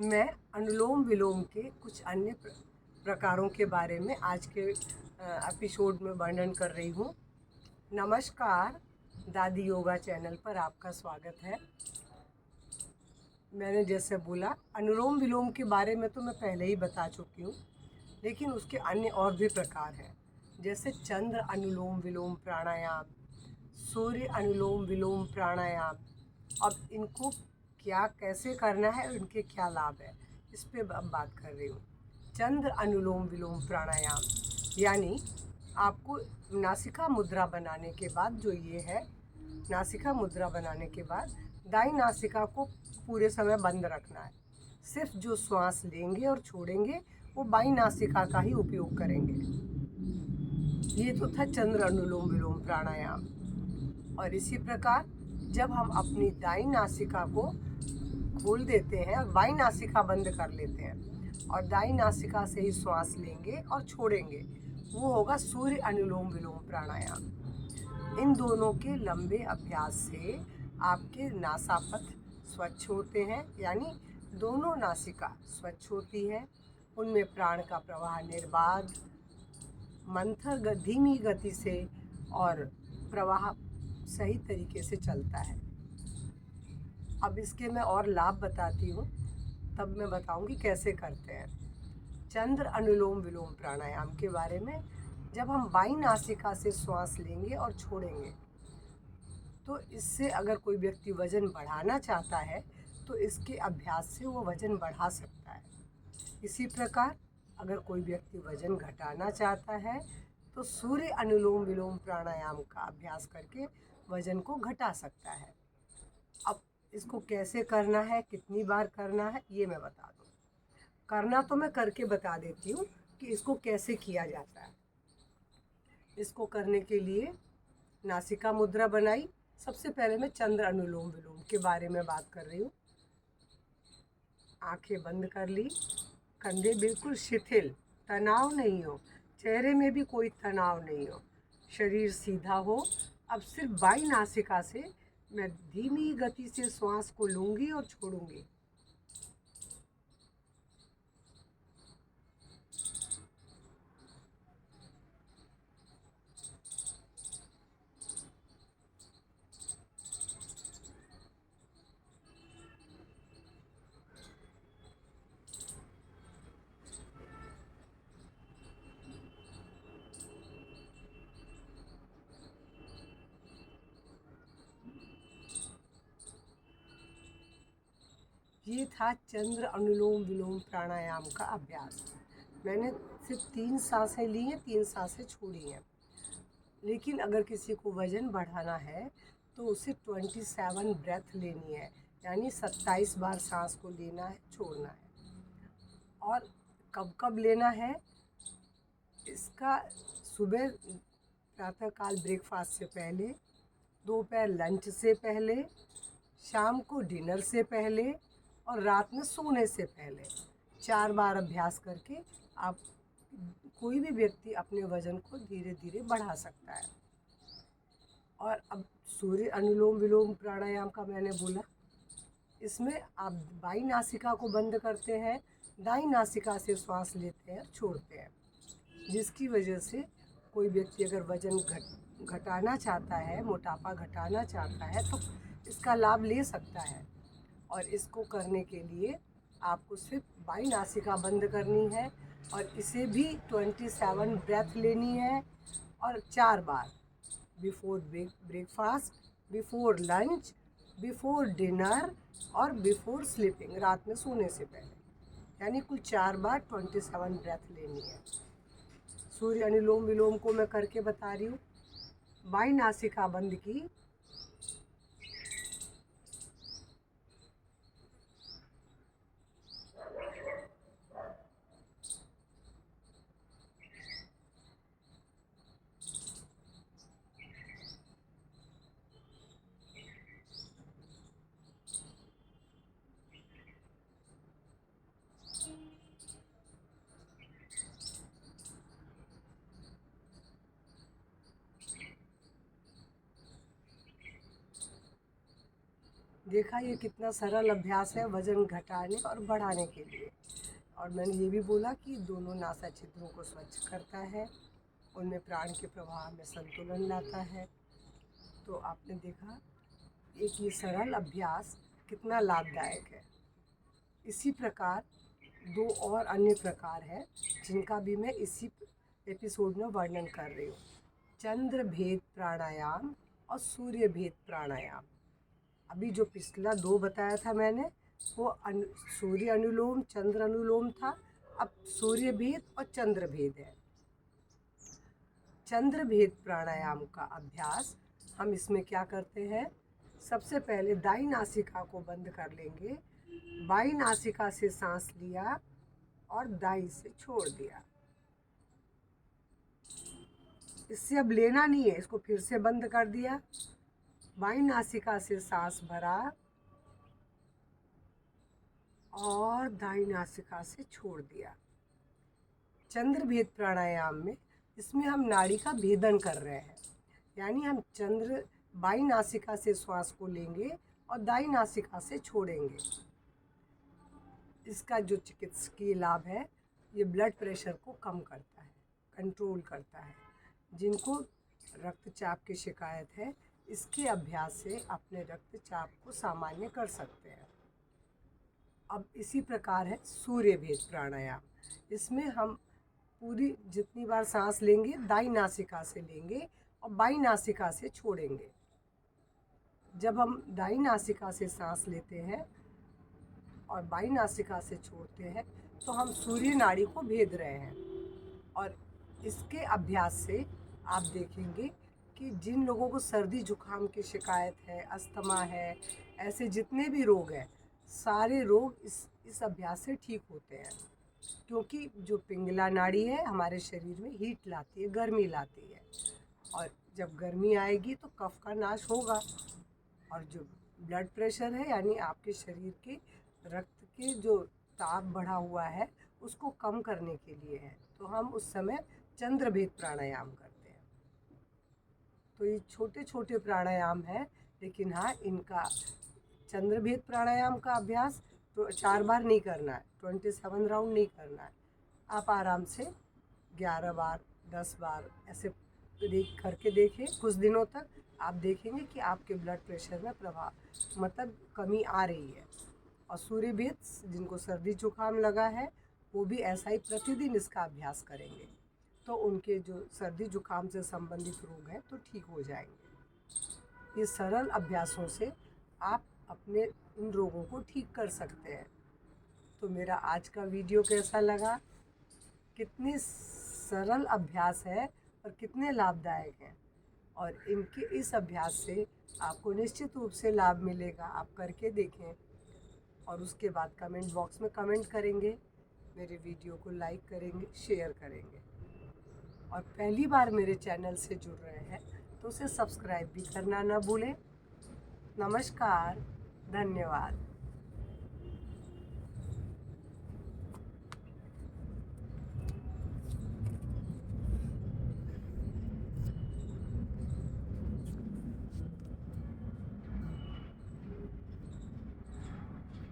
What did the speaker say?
मैं अनुलोम विलोम के कुछ अन्य प्रकारों के बारे में आज के एपिसोड में वर्णन कर रही हूँ। नमस्कार, दादी योगा चैनल पर आपका स्वागत है। मैंने जैसे बोला, अनुलोम विलोम के बारे में तो मैं पहले ही बता चुकी हूँ, लेकिन उसके अन्य और भी प्रकार हैं, जैसे चंद्र अनुलोम विलोम प्राणायाम, सूर्य अनुलोम विलोम प्राणायाम। अब इनको क्या कैसे करना है और इनके क्या लाभ है, इस पे अब बात कर रही हूँ। चंद्र अनुलोम विलोम प्राणायाम यानी आपको नासिका मुद्रा बनाने के बाद जो ये है, नासिका मुद्रा बनाने के बाद दाई नासिका को पूरे समय बंद रखना है। सिर्फ जो श्वास लेंगे और छोड़ेंगे वो बाई नासिका का ही उपयोग करेंगे। ये तो था चंद्र अनुलोम विलोम प्राणायाम। और इसी प्रकार जब हम अपनी दाई नासिका को खोल देते हैं और बाई नासिका बंद कर लेते हैं और दाई नासिका से ही श्वास लेंगे और छोड़ेंगे, वो होगा सूर्य अनुलोम विलोम प्राणायाम। इन दोनों के लंबे अभ्यास से आपके नासापथ स्वच्छ होते हैं, यानी दोनों नासिका स्वच्छ होती है, उनमें प्राण का प्रवाह निर्बाध, मंथर धीमी गति से और प्रवाह सही तरीके से चलता है। अब इसके मैं और लाभ बताती हूँ, तब मैं बताऊँगी कैसे करते हैं। चंद्र अनुलोम विलोम प्राणायाम के बारे में, जब हम बाई नासिका से श्वास लेंगे और छोड़ेंगे, तो इससे अगर कोई व्यक्ति वज़न बढ़ाना चाहता है तो इसके अभ्यास से वो वज़न बढ़ा सकता है। इसी प्रकार अगर कोई व्यक्ति वज़न घटाना चाहता है तो सूर्य अनुलोम विलोम प्राणायाम का अभ्यास करके वज़न को घटा सकता है। अब इसको कैसे करना है, कितनी बार करना है, ये मैं बता दूँ। करना तो मैं करके बता देती हूँ कि इसको कैसे किया जाता है। इसको करने के लिए नासिका मुद्रा बनाई। सबसे पहले मैं चंद्र अनुलोम विलोम के बारे में बात कर रही हूँ। आंखें बंद कर ली, कंधे बिल्कुल शिथिल, तनाव नहीं हो, चेहरे में भी कोई तनाव नहीं हो, शरीर सीधा हो। अब सिर्फ बाई नासिका से मैं धीमी गति से श्वास को लूँगी और छोड़ूंगी। ये था चंद्र अनुलोम विलोम प्राणायाम का अभ्यास। मैंने सिर्फ 3 सांसें ली हैं, 3 सांसें छोड़ी हैं। लेकिन अगर किसी को वज़न बढ़ाना है तो उसे 27 ब्रेथ लेनी है, यानी 27 बार सांस को लेना है, छोड़ना है। और कब कब लेना है इसका, सुबह प्रातःकाल ब्रेकफास्ट से पहले, दोपहर लंच से पहले, शाम को डिनर से पहले और रात में सोने से पहले 4 बार अभ्यास करके आप कोई भी व्यक्ति अपने वज़न को धीरे धीरे बढ़ा सकता है। और अब सूर्य अनुलोम विलोम प्राणायाम का मैंने बोला, इसमें आप बाई नासिका को बंद करते हैं, दाई नासिका से श्वास लेते हैं, छोड़ते हैं, जिसकी वजह से कोई व्यक्ति अगर वज़न घटाना चाहता है, मोटापा घटाना चाहता है, तो इसका लाभ ले सकता है। और इसको करने के लिए आपको सिर्फ बाई नासिका बंद करनी है और इसे भी 27 ब्रेथ लेनी है और 4 बार, before breakfast, before lunch, before dinner और बिफोर स्लीपिंग, रात में सोने से पहले, यानी कुल 4 बार 27 ब्रेथ लेनी है। सूर्य अनुलोम विलोम को मैं करके बता रही हूँ। बाई नासिका बंद की, देखा ये कितना सरल अभ्यास है वजन घटाने और बढ़ाने के लिए। और मैंने ये भी बोला कि दोनों नासा छिद्रों को स्वच्छ करता है, उनमें प्राण के प्रवाह में संतुलन लाता है। तो आपने देखा एक ये सरल अभ्यास कितना लाभदायक है। इसी प्रकार दो और अन्य प्रकार हैं जिनका भी मैं इसी एपिसोड में वर्णन कर रही हूँ। चंद्र भेद प्राणायाम और सूर्य भेद प्राणायाम। अभी जो पिछला दो बताया था मैंने वो सूर्य अनुलोम चंद्र अनुलोम था। अब सूर्य भेद और चंद्र भेद है। चंद्र भेद प्राणायाम का अभ्यास हम इसमें क्या करते हैं, सबसे पहले दाई नासिका को बंद कर लेंगे, बाई नासिका से सांस लिया और दाई से छोड़ दिया। इससे अब लेना नहीं है, इसको फिर से बंद कर दिया, बाई नासिका से सांस भरा और दाई नासिका से छोड़ दिया। चंद्र भेद प्राणायाम में इसमें हम नाड़ी का भेदन कर रहे हैं, यानी हम चंद्र बाई नासिका से श्वास को लेंगे और दाई नासिका से छोड़ेंगे। इसका जो चिकित्सकीय लाभ है, ये ब्लड प्रेशर को कम करता है, कंट्रोल करता है। जिनको रक्तचाप की शिकायत है, इसके अभ्यास से अपने रक्तचाप को सामान्य कर सकते हैं। अब इसी प्रकार है सूर्य भेद प्राणायाम। इसमें हम पूरी जितनी बार सांस लेंगे दाई नासिका से लेंगे और बाई नासिका से छोड़ेंगे। जब हम दाई नासिका से सांस लेते हैं और बाई नासिका से छोड़ते हैं तो हम सूर्य नाड़ी को भेद रहे हैं। और इसके अभ्यास से आप देखेंगे कि जिन लोगों को सर्दी जुकाम की शिकायत है, अस्थमा है, ऐसे जितने भी रोग हैं, सारे रोग इस अभ्यास से ठीक होते हैं। क्योंकि जो पिंगला नाड़ी है हमारे शरीर में हीट लाती है, गर्मी लाती है, और जब गर्मी आएगी तो कफ का नाश होगा। और जो ब्लड प्रेशर है यानी आपके शरीर के रक्त के जो ताप बढ़ा हुआ है उसको कम करने के लिए है। तो हम उस समय चंद्र भेद प्राणायाम करते हैं। तो ये छोटे छोटे प्राणायाम है, लेकिन हाँ, इनका चंद्र भेद प्राणायाम का अभ्यास तो 4 बार नहीं करना है, 27 राउंड नहीं करना है। आप आराम से 11 बार 10 बार ऐसे करके देखें कुछ दिनों तक। आप देखेंगे कि आपके ब्लड प्रेशर में प्रभाव मतलब कमी आ रही है। और सूर्य भेद जिनको सर्दी जुकाम लगा है वो भी ऐसा ही प्रतिदिन इसका अभ्यास करेंगे तो उनके जो सर्दी जुकाम से संबंधित रोग हैं तो ठीक हो जाएंगे। ये सरल अभ्यासों से आप अपने इन रोगों को ठीक कर सकते हैं। तो मेरा आज का वीडियो कैसा लगा? कितने सरल अभ्यास है और कितने लाभदायक हैं, और इनके इस अभ्यास से आपको निश्चित रूप से लाभ मिलेगा। आप करके देखें और उसके बाद कमेंट बॉक्स में कमेंट करेंगे, मेरे वीडियो को लाइक करेंगे, शेयर करेंगे। और पहली बार मेरे चैनल से जुड़ रहे हैं तो उसे सब्सक्राइब भी करना ना भूलें। नमस्कार, धन्यवाद।